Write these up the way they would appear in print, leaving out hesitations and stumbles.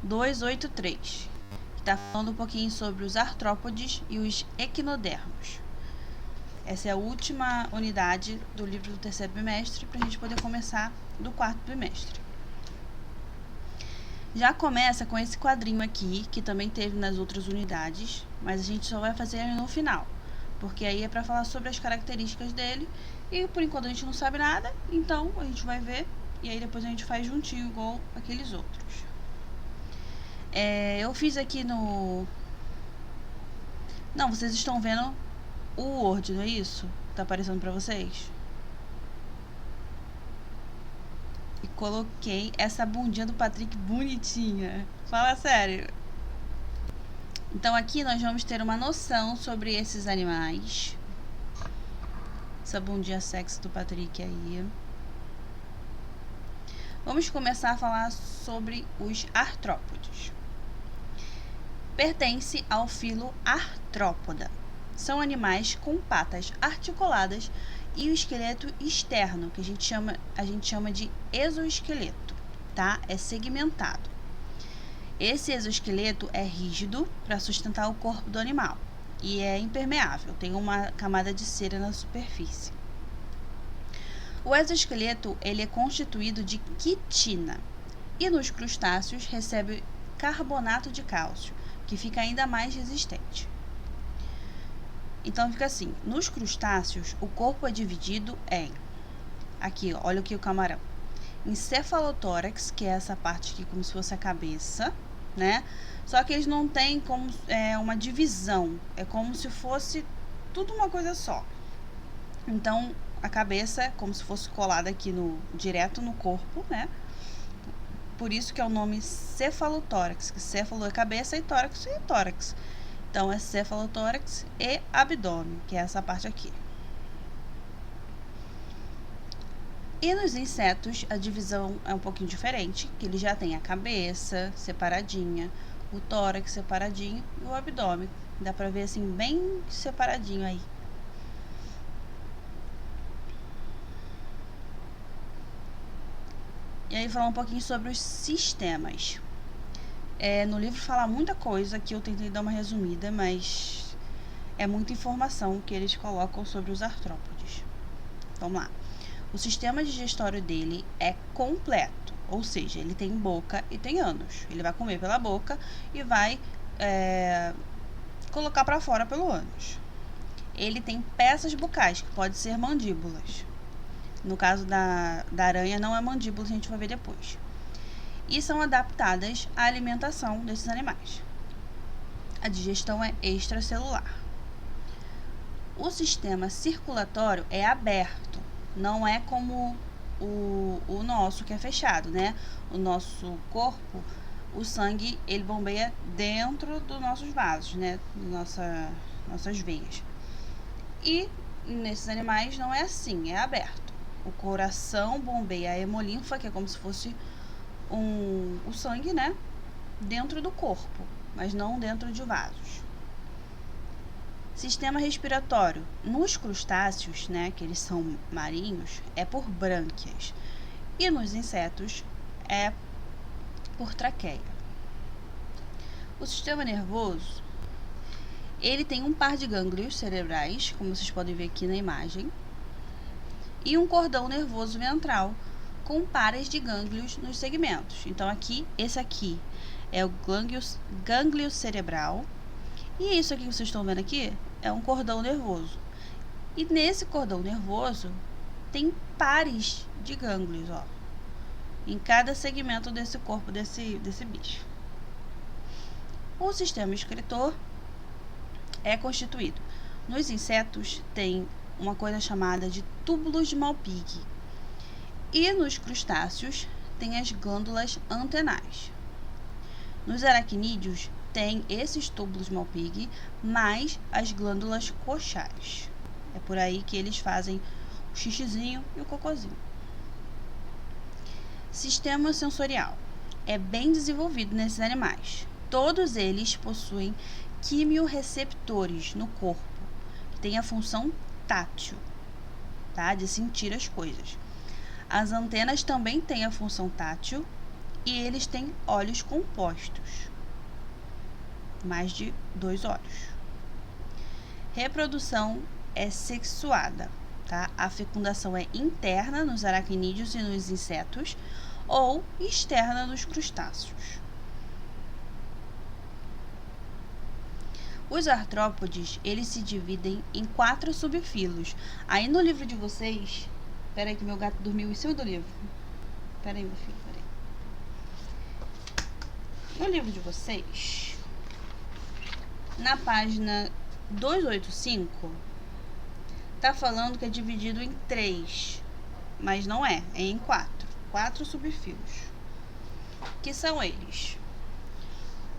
283, que está falando um pouquinho sobre os artrópodes e os equinodermos. Essa é a última unidade do livro do terceiro bimestre, para a gente poder começar do quarto bimestre. Já começa com esse quadrinho aqui, que também teve nas outras unidades, mas a gente só vai fazer ele no final, porque aí é para falar sobre as características dele, e por enquanto a gente não sabe nada, então a gente vai ver, e aí depois a gente faz juntinho, igual aqueles outros. Eu fiz aqui no... Não, vocês estão vendo o Word, não é isso? Tá aparecendo para vocês? E coloquei essa bundinha do Patrick bonitinha. Fala sério. Então aqui nós vamos ter uma noção sobre esses animais. Essa bundinha sexy do Patrick aí. Vamos começar a falar sobre os artrópodes. Pertence ao filo Artrópoda. São animais com patas articuladas e o esqueleto externo, que a gente chama de exoesqueleto, tá? É segmentado. Esse exoesqueleto é rígido para sustentar o corpo do animal e é impermeável, tem uma camada de cera na superfície. O exoesqueleto ele é constituído de quitina e nos crustáceos recebe carbonato de cálcio, que fica ainda mais resistente. Então fica assim, nos crustáceos o corpo é dividido em, aqui ó, olha aqui o camarão, encefalotórax, que é essa parte aqui como se fosse a cabeça, né? Só que eles não têm como uma divisão, é como se fosse tudo uma coisa só. Então a cabeça é como se fosse colada aqui direto no corpo, né? Por isso que é o nome cefalotórax, que céfalo é cabeça e tórax é tórax. Então é cefalotórax e abdômen, que é essa parte aqui. E nos insetos a divisão é um pouquinho diferente, que ele já tem a cabeça separadinha, o tórax separadinho e o abdômen. Dá pra ver assim bem separadinho aí. E aí falar um pouquinho sobre os sistemas. No livro fala muita coisa, que eu tentei dar uma resumida, mas é muita informação que eles colocam sobre os artrópodes. Vamos lá. O sistema digestório dele é completo, ou seja, ele tem boca e tem ânus. Ele vai comer pela boca e vai colocar para fora pelo ânus. Ele tem peças bucais, que podem ser mandíbulas. No caso da aranha, não é mandíbula, a gente vai ver depois. E são adaptadas à alimentação desses animais. A digestão é extracelular. O sistema circulatório é aberto, não é como o nosso, que é fechado, né? O nosso corpo, o sangue, ele bombeia dentro dos nossos vasos, né? Nossas veias. E nesses animais não é assim, é aberto. O coração bombeia a hemolinfa, que é como se fosse o sangue, né? Dentro do corpo, mas não dentro de vasos. Sistema respiratório. Nos crustáceos, né, que eles são marinhos, é por brânquias. E nos insetos é por traqueia. O sistema nervoso, ele tem um par de gânglios cerebrais, como vocês podem ver aqui na imagem, e um cordão nervoso ventral com pares de gânglios nos segmentos. Então esse aqui é o gânglio cerebral, e isso aqui que vocês estão vendo aqui é um cordão nervoso. E nesse cordão nervoso tem pares de gânglios, ó, em cada segmento desse corpo desse bicho. O sistema excretor é constituído. Nos insetos tem uma coisa chamada de túbulos de Malpighi. E nos crustáceos tem as glândulas antenais. Nos aracnídeos tem esses túbulos de Malpighi mais as glândulas coxais. É por aí que eles fazem o xixizinho e o cocôzinho. Sistema sensorial é bem desenvolvido nesses animais. Todos eles possuem quimiorreceptores no corpo, que tem a função tátil, tá? De sentir as coisas. As antenas também têm a função tátil e eles têm olhos compostos, mais de 2 olhos. Reprodução é sexuada, tá? A fecundação é interna nos aracnídeos e nos insetos ou externa nos crustáceos. Os artrópodes, eles se dividem em 4 subfilos. Aí no livro de vocês... Peraí que meu gato dormiu em cima do livro. Peraí, meu filho, peraí. No livro de vocês, na página 285, tá falando que é dividido em 3. Mas não é, é em 4. 4 subfilos. Que são eles?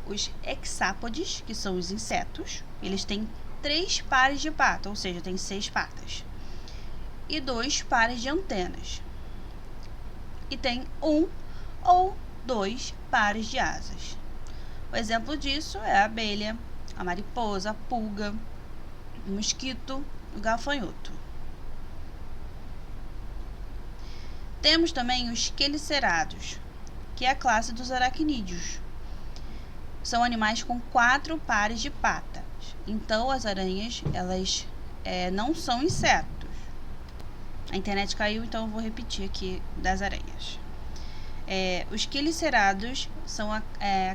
Os hexápodes, que são os insetos, eles têm 3 pares de patas, ou seja, tem 6 patas. E 2 pares de antenas. E tem 1 ou 2 pares de asas. O exemplo disso é a abelha, a mariposa, a pulga, o mosquito, o gafanhoto. Temos também os quelicerados, que é a classe dos aracnídeos. São animais com 4 pares de patas. Então, as aranhas, elas não são insetos. A internet caiu, então eu vou repetir aqui das aranhas. Os quelicerados são a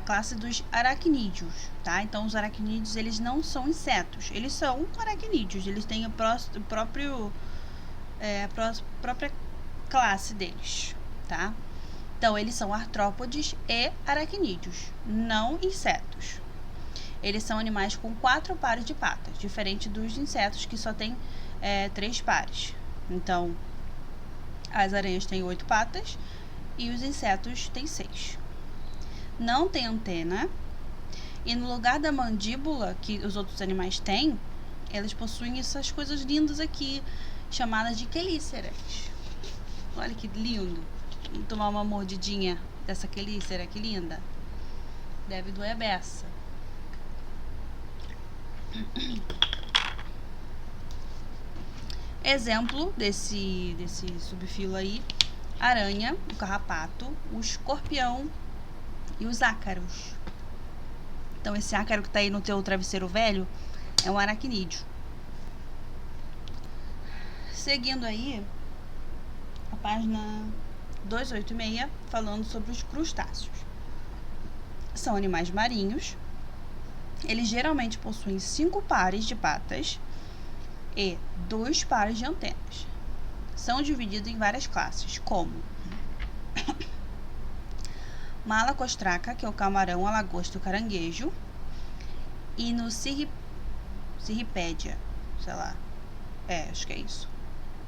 classe dos aracnídeos, tá? Então, os aracnídeos, eles não são insetos. Eles são aracnídeos. Eles têm a própria classe deles, tá? Então, eles são artrópodes e aracnídeos, não insetos. Eles são animais com 4 pares de patas, diferente dos insetos que só tem 3 pares. Então, as aranhas têm 8 patas e os insetos têm 6. Não tem antena e no lugar da mandíbula que os outros animais têm, eles possuem essas coisas lindas aqui, chamadas de quelíceras. Olha que lindo! Vou tomar uma mordidinha dessa quelícera, que linda. Deve doer a beça. Exemplo desse subfilo aí: aranha, o carrapato, o escorpião e os ácaros. Então, esse ácaro que tá aí no teu travesseiro velho é um aracnídeo. Seguindo aí, a página 286, falando sobre os crustáceos. São animais marinhos. Eles geralmente possuem 5 pares de patas e 2 pares de antenas. São divididos em várias classes, como Malacostraca, que é o camarão, a lagosta e o caranguejo, e no Cirripédia, sei lá, acho que é isso.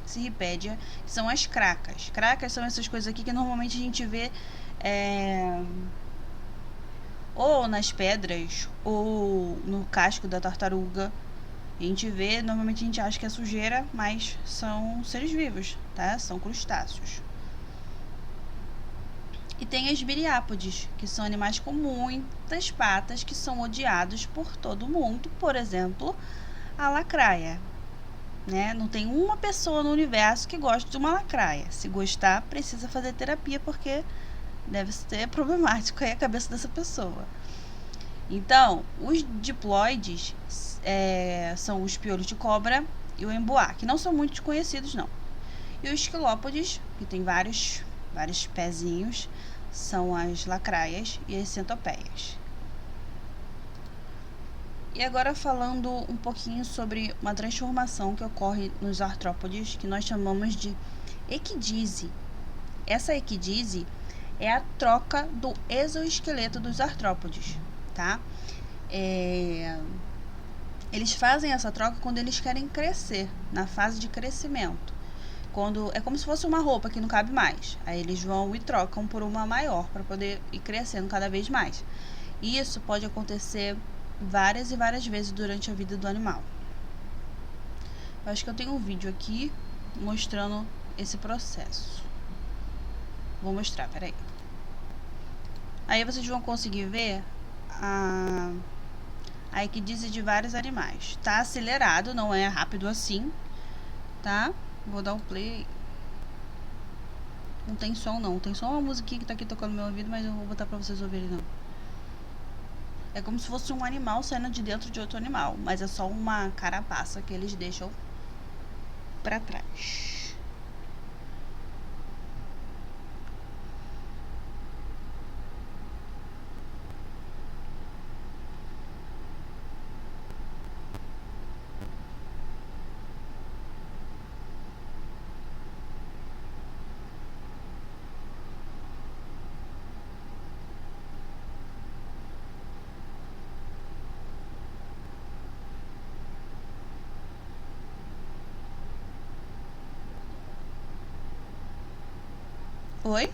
Cirripédia, que são as cracas. Cracas são essas coisas aqui que normalmente a gente vê ou nas pedras ou no casco da tartaruga. A gente vê, normalmente a gente acha que é sujeira, mas são seres vivos, tá? São crustáceos. E tem as viriápodes, que são animais com muitas patas que são odiados por todo mundo. Por exemplo, a lacraia. Né? Não tem uma pessoa no universo que goste de uma lacraia. Se gostar, precisa fazer terapia, porque deve ser problemático aí a cabeça dessa pessoa. Então, os diploides são os piolhos de cobra e o emboá, que não são muito conhecidos, não. E os quilópodes, que tem vários pezinhos, são as lacraias e as centopeias. E agora falando um pouquinho sobre uma transformação que ocorre nos artrópodes, que nós chamamos de equidise. Essa equidise é a troca do exoesqueleto dos artrópodes, tá? Eles fazem essa troca quando eles querem crescer, na fase de crescimento. É como se fosse uma roupa que não cabe mais. Aí eles vão e trocam por uma maior para poder ir crescendo cada vez mais. E isso pode acontecer várias e várias vezes durante a vida do animal. Eu acho que eu tenho um vídeo aqui mostrando esse processo. Vou mostrar, peraí. Aí vocês vão conseguir ver a equidise de vários animais. Tá acelerado, não é rápido assim, tá? Vou dar um play. Não tem som não, tem só uma musiquinha que tá aqui tocando no meu ouvido, mas eu vou botar pra vocês ouvirem não. É como se fosse um animal saindo de dentro de outro animal, mas é só uma carapaça que eles deixam pra trás. Oi?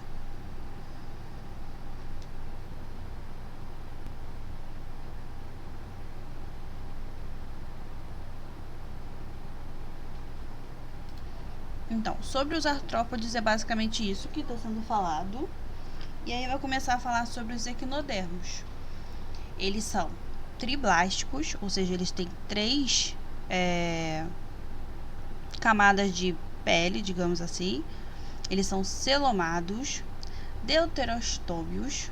Então, sobre os artrópodes é basicamente isso que está sendo falado. E aí vai começar a falar sobre os equinodermos. Eles são triblásticos, ou seja, eles têm 3 camadas de pele, digamos assim. Eles são celomados, deuterostômios,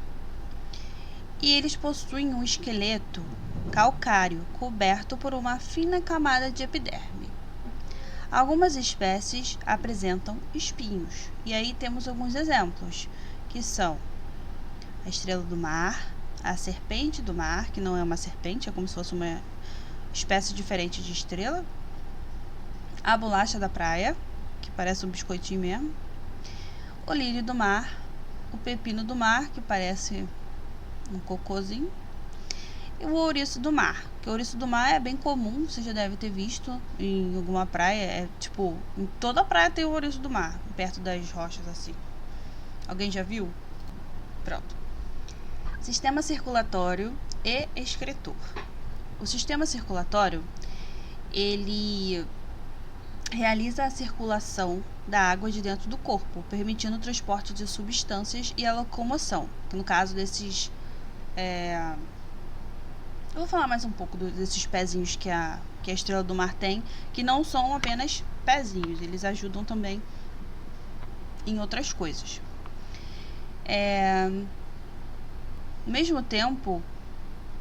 e eles possuem um esqueleto calcário coberto por uma fina camada de epiderme. Algumas espécies apresentam espinhos, e aí temos alguns exemplos, que são a estrela do mar, a serpente do mar, que não é uma serpente, é como se fosse uma espécie diferente de estrela, a bolacha da praia, que parece um biscoitinho mesmo, o lírio do mar, o pepino do mar, que parece um cocôzinho, e o ouriço do mar, que o ouriço do mar é bem comum, você já deve ter visto em alguma praia, é tipo, em toda a praia tem o ouriço do mar, perto das rochas assim. Alguém já viu? Pronto. Sistema circulatório e excretor. O sistema circulatório, ele realiza a circulação da água de dentro do corpo, permitindo o transporte de substâncias e a locomoção. Que no caso desses... Eu vou falar mais um pouco desses pezinhos que a estrela do mar tem, que não são apenas pezinhos, eles ajudam também em outras coisas. Ao mesmo tempo,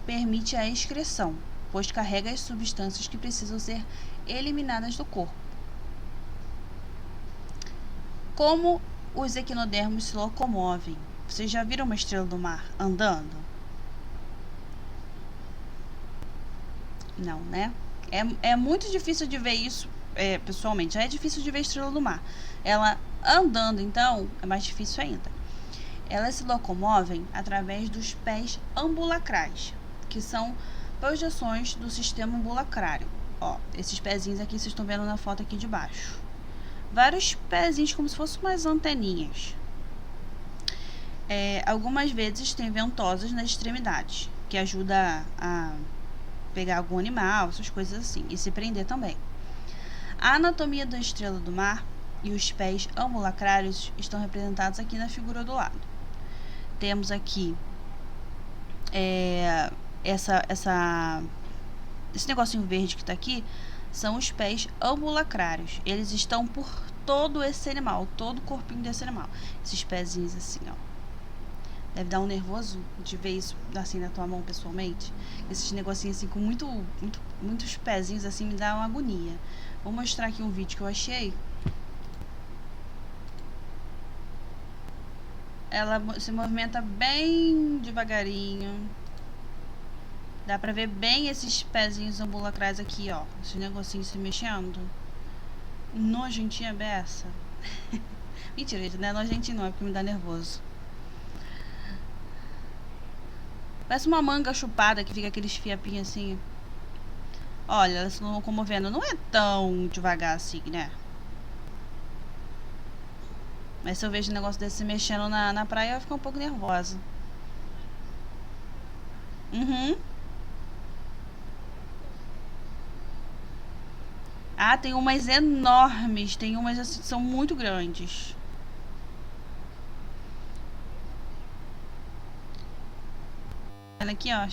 permite a excreção, pois carrega as substâncias que precisam ser eliminadas do corpo. Como os equinodermos se locomovem? Vocês já viram uma estrela do mar andando? Não, né? É muito difícil de ver isso pessoalmente. Já é difícil de ver a estrela do mar. Ela andando, então, é mais difícil ainda. Elas se locomovem através dos pés ambulacrais, que são projeções do sistema ambulacrário. Ó, esses pezinhos aqui vocês estão vendo na foto aqui de baixo. Vários pezinhos como se fossem umas anteninhas. Algumas vezes tem ventosas nas extremidades, que ajuda a pegar algum animal, essas coisas assim, e se prender também. A anatomia da estrela do mar e os pés ambulacrários estão representados aqui na figura do lado. Temos aqui esse negocinho verde que está aqui são os pés ambulacrários. Eles estão por todo esse animal, todo o corpinho desse animal. Esses pezinhos assim, ó. Deve dar um nervoso de ver isso assim na tua mão pessoalmente. Esses negocinhos assim com muitos pezinhos assim me dá uma agonia. Vou mostrar aqui um vídeo que eu achei. Ela se movimenta bem devagarinho. Dá pra ver bem esses pezinhos ambulacrais aqui, ó. Esse negocinho se mexendo. Nojentinha beça. Mentira, não é nojentinho não, é porque me dá nervoso. Parece uma manga chupada que fica aqueles fiapinhos assim. Olha, elas estão locomovendo. Não é tão devagar assim, né? Mas se eu vejo um negócio desse se mexendo na praia, eu vou ficar um pouco nervosa. Uhum. Ah, tem umas enormes. Tem umas assim, que são muito grandes. Olha aqui, ó.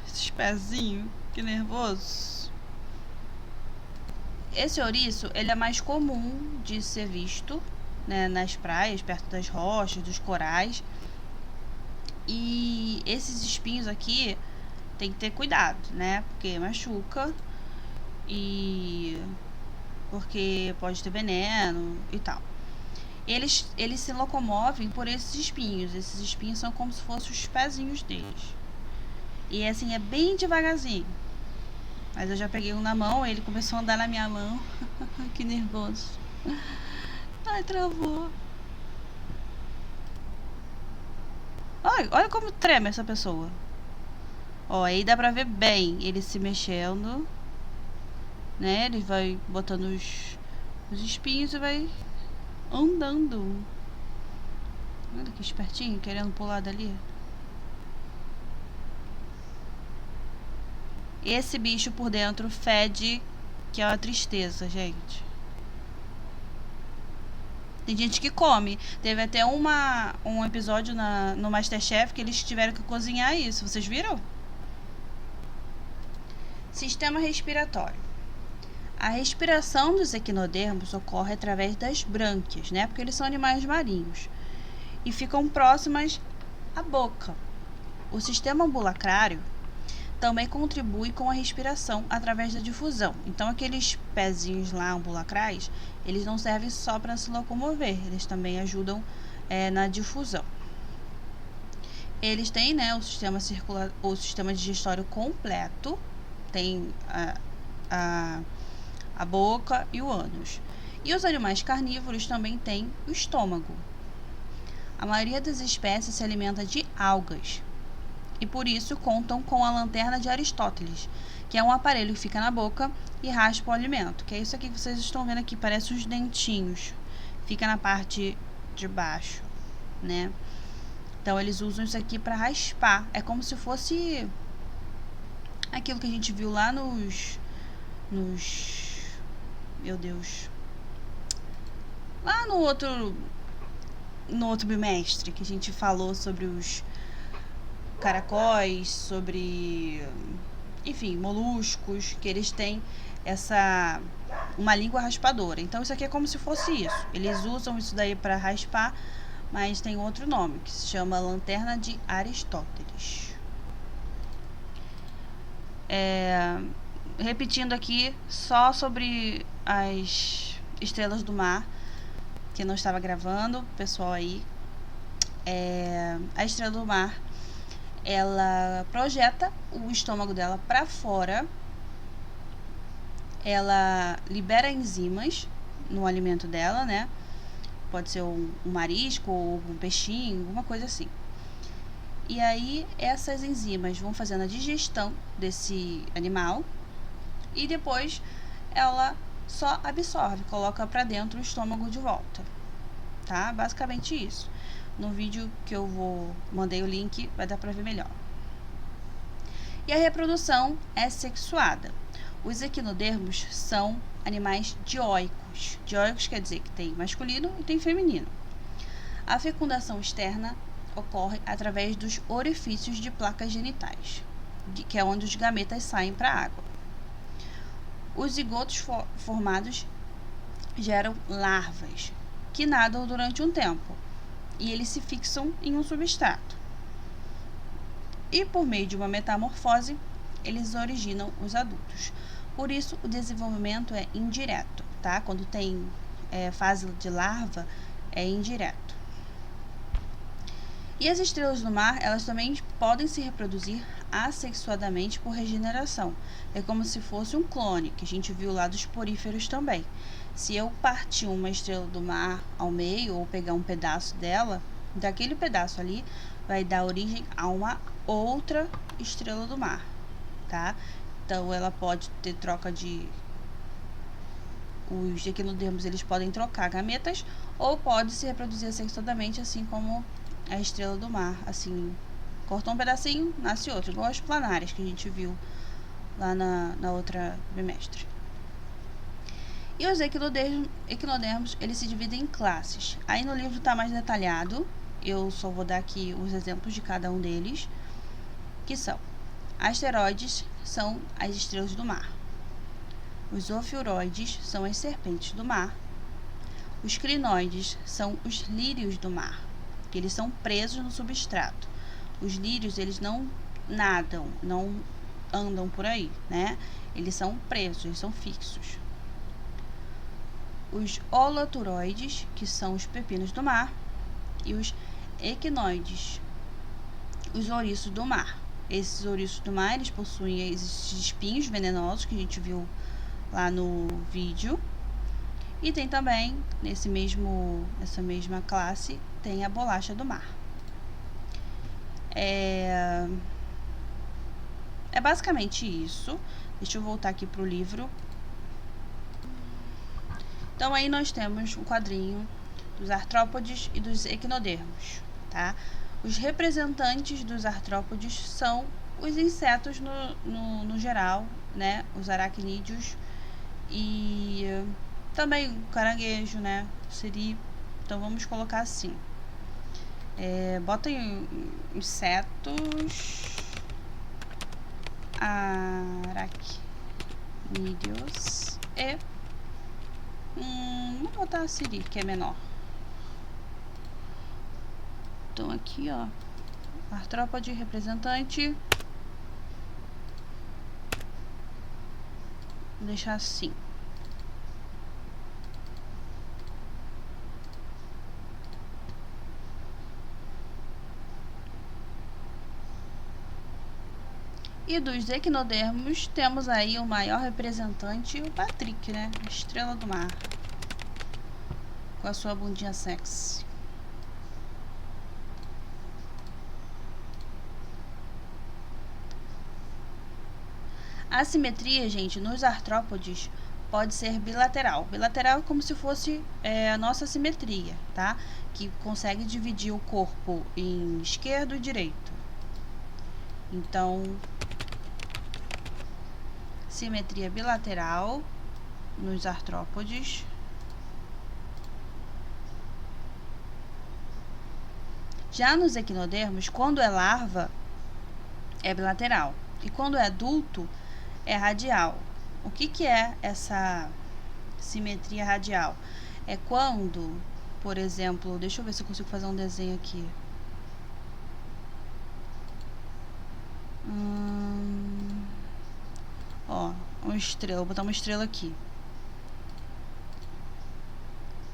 Esses pezinhos. Que nervoso. Esse ouriço, ele é mais comum de ser visto né, nas praias, perto das rochas, dos corais. E esses espinhos aqui tem que ter cuidado, né? Porque machuca e porque pode ter veneno e tal. Eles se locomovem por esses espinhos. Esses espinhos são como se fossem os pezinhos deles. E assim, é bem devagarzinho. Mas eu já peguei um na mão, ele começou a andar na minha mão. Que nervoso. Ai, travou. Olha como treme essa pessoa. Ó, aí dá pra ver bem ele se mexendo, né? Ele vai botando os espinhos e vai andando. Olha que espertinho, querendo pular dali. Esse bicho por dentro fede, que é uma tristeza, gente. Tem gente que come. Teve até um episódio no MasterChef que eles tiveram que cozinhar isso. Vocês viram? Sistema respiratório. A respiração dos equinodermos ocorre através das brânquias, né? Porque eles são animais marinhos. E ficam próximas à boca. O sistema ambulacrário também contribui com a respiração através da difusão. Então, aqueles pezinhos lá ambulacrais, eles não servem só para se locomover, eles também ajudam na difusão. Eles têm, né, o sistema digestório completo, tem a boca e o ânus. E os animais carnívoros também têm o estômago. A maioria das espécies se alimenta de algas, e por isso contam com a lanterna de Aristóteles, que é um aparelho que fica na boca e raspa o alimento, que é isso aqui que vocês estão vendo aqui, parece uns dentinhos, fica na parte de baixo, né? Então eles usam isso aqui para raspar, é como se fosse aquilo que a gente viu lá meu Deus, lá no outro bimestre, que a gente falou sobre os caracóis, sobre, enfim, moluscos, que eles têm uma língua raspadora. Então isso aqui é como se fosse isso. Eles usam isso daí para raspar, mas tem outro nome, que se chama lanterna de Aristóteles. Repetindo aqui só sobre as estrelas do mar, que não estava gravando, pessoal aí. A estrela do mar, ela projeta o estômago dela para fora, ela libera enzimas no alimento dela, né? Pode ser um marisco ou um peixinho, alguma coisa assim. E aí essas enzimas vão fazendo a digestão desse animal e depois ela só absorve, coloca para dentro o estômago de volta, tá? Basicamente isso. No vídeo que eu mandei o link, vai dar para ver melhor. E a reprodução é sexuada. Os equinodermos são animais dioicos. Dioicos quer dizer que tem masculino e tem feminino. A fecundação externa ocorre através dos orifícios de placas genitais, que é onde os gametas saem para a água. Os zigotos formados geram larvas, que nadam durante um tempo, e eles se fixam em um substrato. E por meio de uma metamorfose, eles originam os adultos. Por isso, o desenvolvimento é indireto, tá? Quando tem fase de larva, é indireto. E as estrelas do mar, elas também podem se reproduzir assexuadamente por regeneração. É como se fosse um clone, que a gente viu lá dos poríferos também. Se eu partir uma estrela do mar ao meio, ou pegar um pedaço dela, daquele pedaço ali vai dar origem a uma outra estrela do mar, tá? Então ela pode ter troca de... Os equinodermos, eles podem trocar gametas, ou pode se reproduzir assexuadamente, assim como a estrela do mar, assim, cortou um pedacinho, nasce outro, igual as planárias que a gente viu lá na outra bimestre. E os equinodermos, eles se dividem em classes. Aí no livro está mais detalhado, eu só vou dar aqui os exemplos de cada um deles, que são: asteroides são as estrelas do mar, os ofiuroides são as serpentes do mar, Os crinoides são os lírios do mar, que eles são presos no substrato. Os lírios, eles não nadam, não andam por aí, né? Eles são presos, eles são fixos. Os holoturoides, que são os pepinos do mar, e os equinoides, os ouriços do mar. Esses ouriços do mar, eles possuem esses espinhos venenosos que a gente viu lá no vídeo. E tem também, nessa mesma classe, tem a bolacha do mar. É basicamente isso. Deixa eu voltar aqui para o livro. Então, aí nós temos o quadrinho dos artrópodes e dos equinodermos, tá? Os representantes dos artrópodes são os insetos no geral, né? Os aracnídeos e também o caranguejo, né? Siri. Então, vamos colocar assim. Botem insetos aracnídeos e vamos botar a Siri, que é menor. Então aqui, ó, artrópode representante, vou deixar assim. E dos equinodermos, temos aí o maior representante, o Patrick, né? A estrela do mar. Com a sua bundinha sexy. A simetria, gente, nos artrópodes pode ser bilateral. Bilateral é como se fosse a nossa simetria, tá? Que consegue dividir o corpo em esquerdo e direito. Então, simetria bilateral nos artrópodes. Já nos equinodermos, quando é larva, é bilateral. E quando é adulto, é radial. O que é essa simetria radial? É quando, por exemplo, deixa eu ver se eu consigo fazer um desenho aqui. Ó, uma estrela, vou botar uma estrela aqui.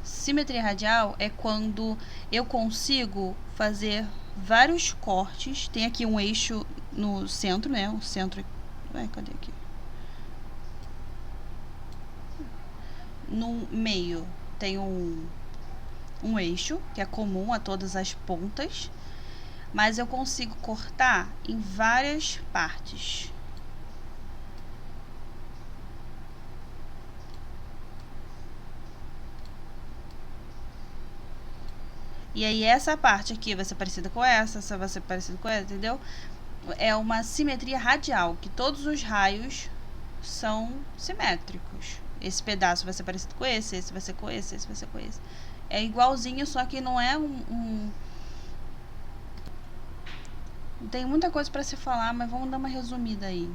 Simetria radial é quando eu consigo fazer vários cortes. Tem aqui um eixo no centro, né? O centro. Ué, cadê aqui? No meio tem um eixo que é comum a todas as pontas, mas eu consigo cortar em várias partes. E aí essa parte aqui vai ser parecida com essa vai ser parecida com essa, entendeu? É uma simetria radial, que todos os raios são simétricos. Esse pedaço vai ser parecido com esse vai ser com esse vai ser com esse. É igualzinho, só que não é Tem muita coisa para se falar, mas vamos dar uma resumida aí.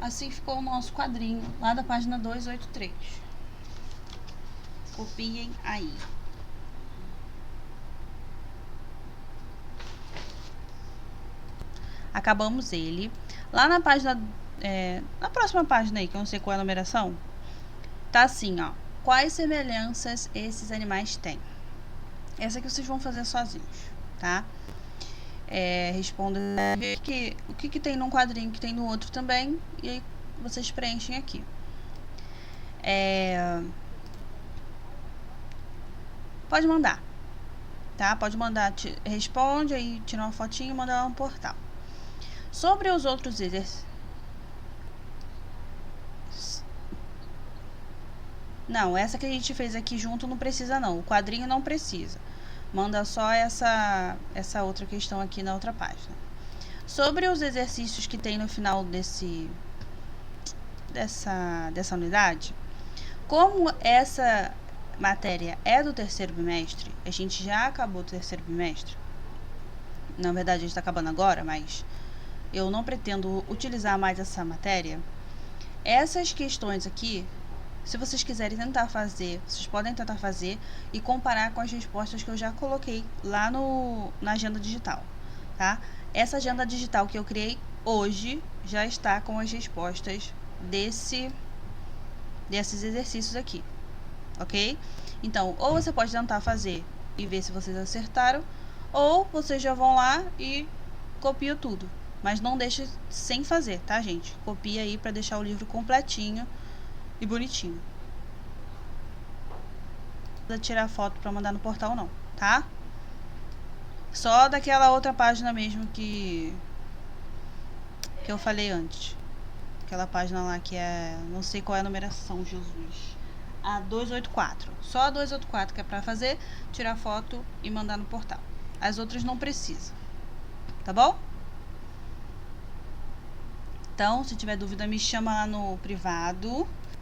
Assim ficou o nosso quadrinho, lá da página 283. Copiem aí. Acabamos ele. Lá na página, na próxima página aí, que eu não sei qual é a numeração, tá assim, ó. Quais semelhanças esses animais têm? Essa aqui vocês vão fazer sozinhos, tá? Responda o que tem num quadrinho, que tem no outro também, e aí vocês preenchem aqui. Pode mandar, tá? Pode mandar, responde, aí tira uma fotinha e manda lá no portal. Sobre os outros exercícios. Não, essa que a gente fez aqui junto não precisa não. O quadrinho não precisa. Manda só essa outra questão aqui na outra página. Sobre os exercícios que tem no final dessa unidade, como essa matéria é do terceiro bimestre, a gente já acabou o terceiro bimestre. Na verdade, a gente está acabando agora, mas eu não pretendo utilizar mais essa matéria. Essas questões aqui Se vocês quiserem tentar fazer, vocês podem tentar fazer e comparar com as respostas que eu já coloquei lá na agenda digital, tá? Essa agenda digital que eu criei hoje já está com as respostas desses exercícios aqui, ok? Então, ou você pode tentar fazer e ver se vocês acertaram, ou vocês já vão lá e copiam tudo. Mas não deixe sem fazer, tá, gente? Copia aí para deixar o livro completinho e bonitinho. Não precisa tirar foto para mandar no portal não, tá? Só daquela outra página mesmo que eu falei antes. Aquela página lá que é... não sei qual é a numeração, Jesus. A 284. Só a 284 que é para fazer, tirar foto e mandar no portal. As outras não precisa. Tá bom? Então, se tiver dúvida, me chama lá no privado.